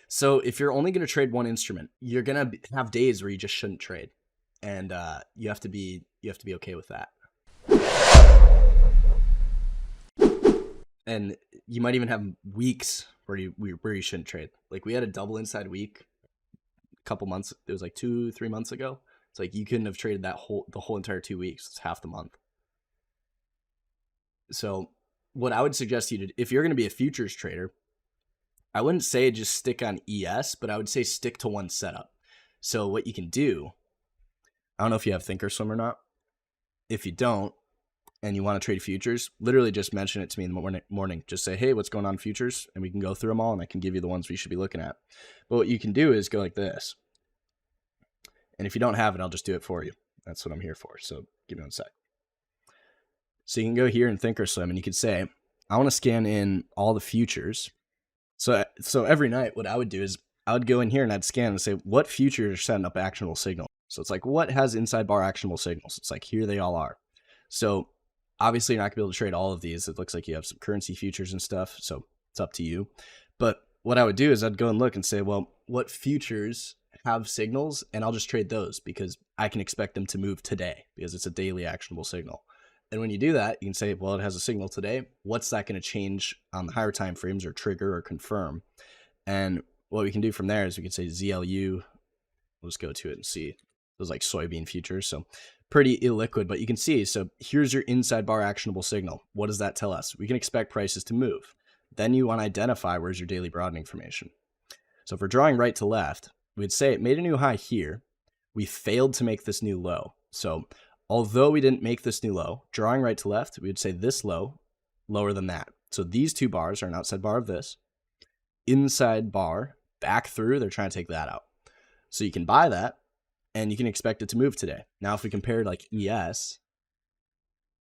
So if you're only going to trade one instrument, you're going to have days where you just shouldn't trade, and you have to be okay with that. And you might even have weeks where you shouldn't trade. Like we had a double inside week a couple months. It was like 2-3 months ago. It's like you couldn't have traded the whole entire 2 weeks. It's half the month. So what I would suggest you to, if you're going to be a futures trader, I wouldn't say just stick on ES, but I would say stick to one setup. So what you can do, I don't know if you have Thinkorswim or not. If you don't, and you want to trade futures, literally just mention it to me in the morning. Just say, hey, what's going on in futures? And we can go through them all, and I can give you the ones we should be looking at. But what you can do is go like this. And if you don't have it, I'll just do it for you. That's what I'm here for. So give me one sec. So you can go here in Thinkorswim, and you can say, I want to scan in all the futures. So every night, what I would do is I would go in here and I'd scan and say, what futures are setting up actionable signals? So it's like, what has inside bar actionable signals? It's like, here they all are. So obviously, you're not going to be able to trade all of these. It looks like you have some currency futures and stuff, so it's up to you. But what I would do is I'd go and look and say, well, what futures have signals? And I'll just trade those because I can expect them to move today because it's a daily actionable signal. And when you do that, you can say, well, it has a signal today. What's that going to change on the higher time frames or trigger or confirm? And what we can do from there is we can say ZLU. We'll just go to it and see. Those like soybean futures. So pretty illiquid, but you can see, so here's your inside bar actionable signal. What does that tell us? We can expect prices to move. Then you want to identify where's your daily broadening formation. So if we're drawing right to left, we'd say it made a new high here. We failed to make this new low. So although we didn't make this new low, drawing right to left, we would say this low, lower than that. So these two bars are an outside bar of this. Inside bar, back through, they're trying to take that out. So you can buy that, and you can expect it to move today. Now, if we compare like ES,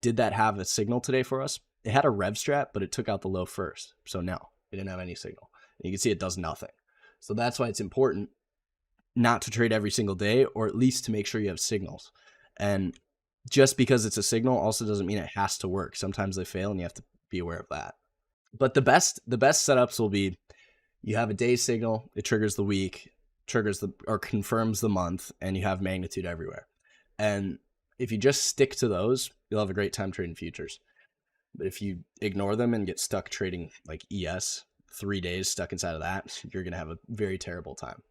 did that have a signal today for us? It had a rev strat, but it took out the low first. So no, it didn't have any signal. And you can see it does nothing. So that's why it's important not to trade every single day, or at least to make sure you have signals. And just because it's a signal also doesn't mean it has to work. Sometimes they fail and you have to be aware of that. But the best setups will be you have a day signal, it triggers the week, triggers or confirms the month, and you have magnitude everywhere. And if you just stick to those, you'll have a great time trading futures. But if you ignore them and get stuck trading like ES 3 days stuck inside of that, you're going to have a very terrible time.